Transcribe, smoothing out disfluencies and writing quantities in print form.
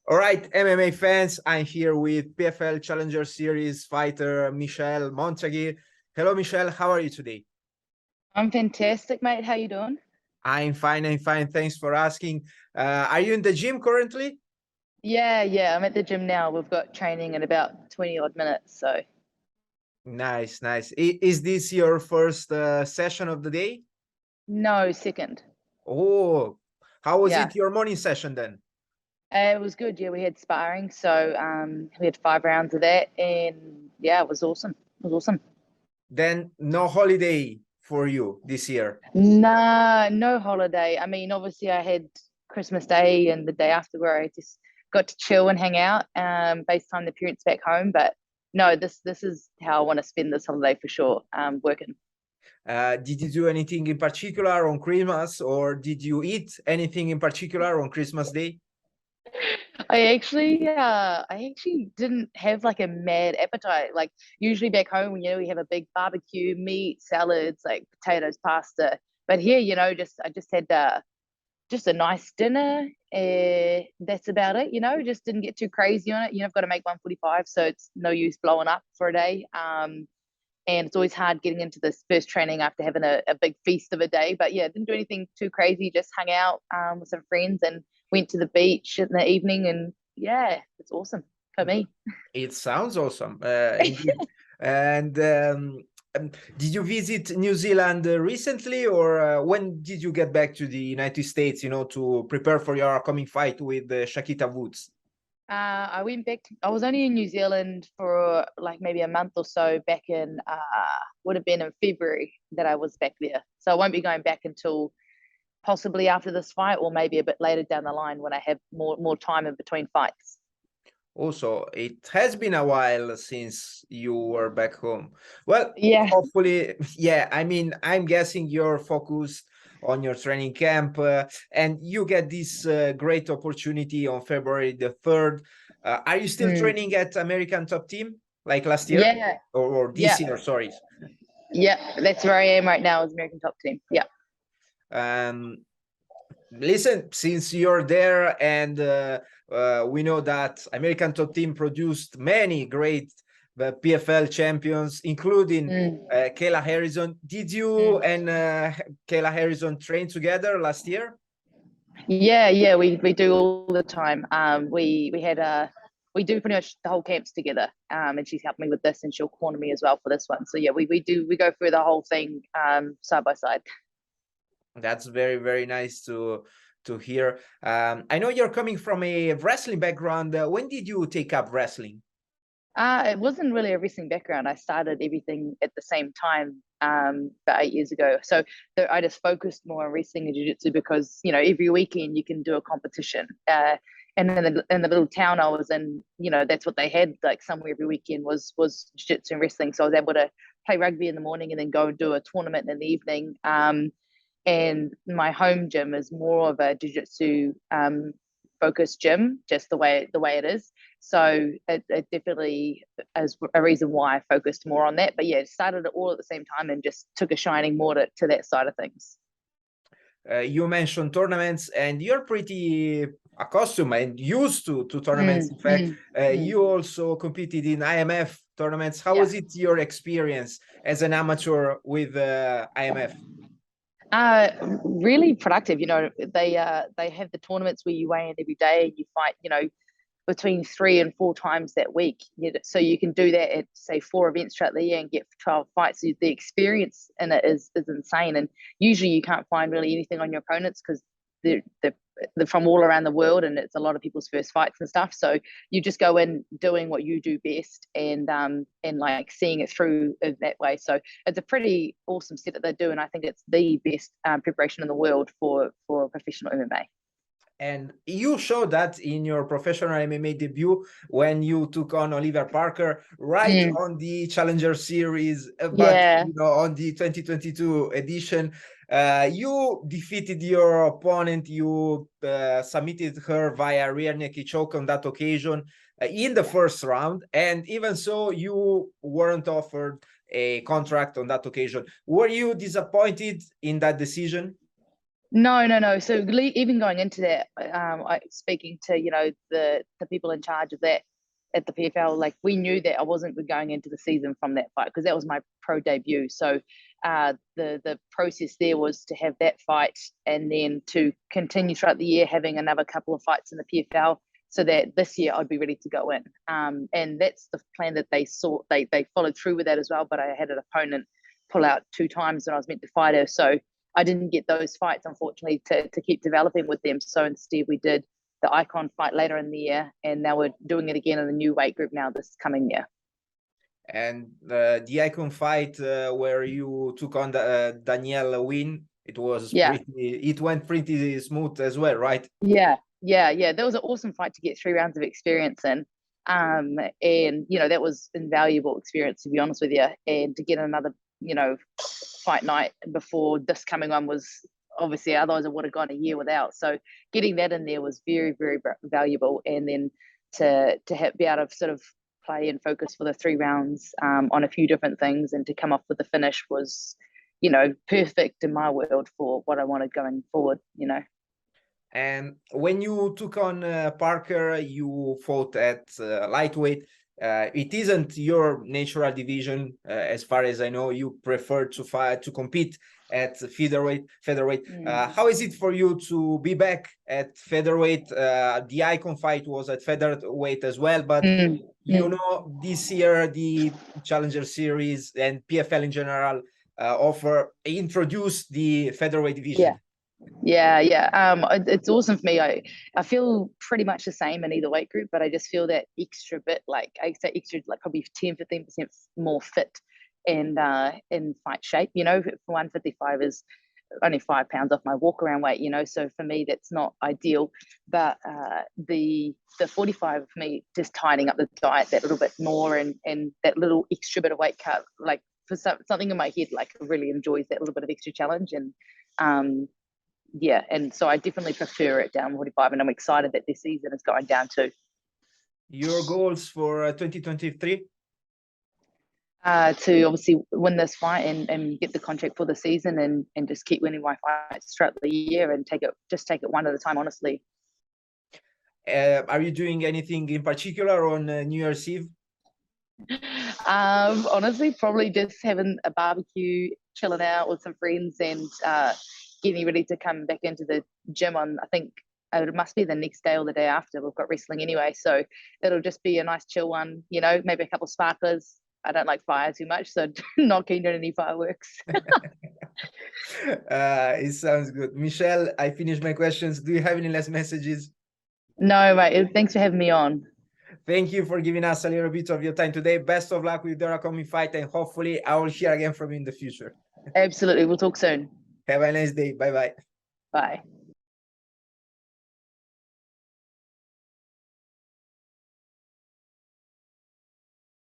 All right, MMA fans, I'm here with PFL Challenger Series fighter Michelle Montague. Hello, Michelle. How are you today? I'm fantastic, mate. How you doing? I'm fine. I'm fine. Thanks for asking. Are you in the gym currently? Yeah. I'm at the gym now. We've got training in about 20 odd minutes. So Nice, nice. Is this your first session of the day? no, second. Oh, how was Yeah. it your morning session then? It was good. Yeah, we had sparring. So we had 5 rounds of that, and yeah, it was awesome. It was awesome. Then no holiday for you this year. Nah, no holiday. I mean, obviously I had Christmas Day and the day after where I just got to chill and hang out, FaceTime the parents back home. But no, this is how I want to spend this holiday for sure. Working. Did you do anything in particular on Christmas, or did you eat anything in particular on Christmas Day? I actually didn't have like a mad appetite. Like usually back home, we have a big barbecue, meat, salads, like potatoes, pasta. But here, I just had just a nice dinner. That's about it. Just didn't get too crazy on it. I've got to make 145, so it's no use blowing up for a day. And it's always hard getting into this first training after having a big feast of a day. But yeah, didn't do anything too crazy. Just hung out with some friends and went to the beach in the evening. And yeah, it's awesome for me. It sounds awesome, indeed. And did you visit New Zealand recently, or when did you get back to the United States, to prepare for your upcoming fight with Shaquita Woods? I went back. I was only in New Zealand for like maybe a month or so back in, would have been in February that I was back there. So I won't be going back until possibly after this fight or maybe a bit later down the line when I have more time in between fights. Also, it has been a while since you were back home. Well, Yeah. hopefully, yeah, I mean, I'm guessing you're focused on your training camp and you get this great opportunity on February the 3rd. Are you still Mm. training at American Top Team like last year Yeah. or this Yeah. year? Sorry. Yeah. That's where I am right now as American Top Team. Yeah. Um, Listen, since you're there and we know that American Top Team produced many great PFL champions, including Mm. Kayla Harrison. Did you Mm. and Kayla Harrison train together last year? Yeah, we do all the time. We had we do pretty much the whole camps together. And she's helped me with this, and she'll corner me as well for this one. So yeah, we go through the whole thing side by side. That's very, very nice to hear. I know you're coming from a wrestling background. When did you take up wrestling? It wasn't really a wrestling background. I started everything at the same time about 8 years ago. So I just focused more on wrestling and jiu-jitsu because, every weekend you can do a competition. And in the little town I was in, that's what they had, like somewhere every weekend was jiu-jitsu and wrestling. So I was able to play rugby in the morning and then go and do a tournament in the evening. And my home gym is more of a jiu-jitsu focused gym, just the way it is. So it definitely is a reason why I focused more on that. But yeah, started it all at the same time and just took a shining more to that side of things. You mentioned tournaments, and you're pretty accustomed and used to tournaments. Mm, In fact, mm, mm. you also competed in IMMAF tournaments. How Yeah. was it your experience as an amateur with IMMAF? Really productive. They have the tournaments where you weigh in every day and you fight, between 3 and 4 times that week. So you can do that at say 4 events throughout the year and get 12 fights. So the experience in it is insane. And usually you can't find really anything on your opponents because they're from all around the world and it's a lot of people's first fights and stuff. So you just go in doing what you do best and like seeing it through in that way. So it's a pretty awesome set that they do, and I think it's the best preparation in the world for professional MMA. And you showed that in your professional MMA debut when you took on Olivia Parker right Mm. on the Challenger Series, but Yeah. on the 2022 edition. You defeated your opponent. You submitted her via rear naked choke on that occasion in the first round, and even so, you weren't offered a contract on that occasion. Were you disappointed in that decision? No. So even going into that, speaking to, the people in charge of that at the PFL, like, we knew that I wasn't going into the season from that fight, because that was my pro debut. So the process there was to have that fight and then to continue throughout the year having another couple of fights in the PFL, so that this year I'd be ready to go in. And that's the plan that they saw. They followed through with that as well, but I had an opponent pull out 2 times when I was meant to fight her. So I didn't get those fights, unfortunately, to keep developing with them. So instead we did the iKon fight later in the year, and now we're doing it again in a new weight group now this coming year. And the iKon fight where you took on Danielle Wynn, it went pretty smooth as well, right? Yeah. That was an awesome fight to get 3 rounds of experience in. And that was invaluable experience, to be honest with you. And to get another, fight night before this coming one was, obviously, otherwise I would have gone a year without. So getting that in there was very, very valuable. And then to be able to sort of play and focus for the 3 rounds on a few different things, and to come off with the finish was, perfect in my world for what I wanted going forward. And when you took on Parker, you fought at lightweight. It isn't your natural division, as far as I know. You prefer to compete at featherweight. How is it for you to be back at featherweight? The iKon fight was at featherweight as well, but this year the Challenger Series and PFL in general introduce the featherweight division. Yeah. It's awesome for me. I feel pretty much the same in either weight group, but I just feel that extra bit, like I say extra, like probably 10-15% more fit and in fight shape. For 155 is only 5 pounds off my walk around weight, so for me that's not ideal. But the 45 for me, just tightening up the diet that little bit more, and that little extra bit of weight cut, like for something in my head, like really enjoys that little bit of extra challenge. And and so I definitely prefer it down 45, and I'm excited that this season is going down too. Your goals for 2023? To obviously win this fight and get the contract for the season, and just keep winning my fights throughout the year, and take it one at a time, honestly. Are you doing anything in particular on New Year's Eve? Honestly, probably just having a barbecue, chilling out with some friends, and getting ready to come back into the gym on, I think it must be the next day or the day after. We've got wrestling anyway, so it'll just be a nice chill one, maybe a couple of sparklers. I don't like fire too much, so not keen on any fireworks. It sounds good. Michelle, I finished my questions. Do you have any last messages? No, mate. Thanks for having me on. Thank you for giving us a little bit of your time today. Best of luck with the upcoming fight, and hopefully I will hear again from you in the future. Absolutely. We'll talk soon. Have a nice day. Bye-bye. Bye.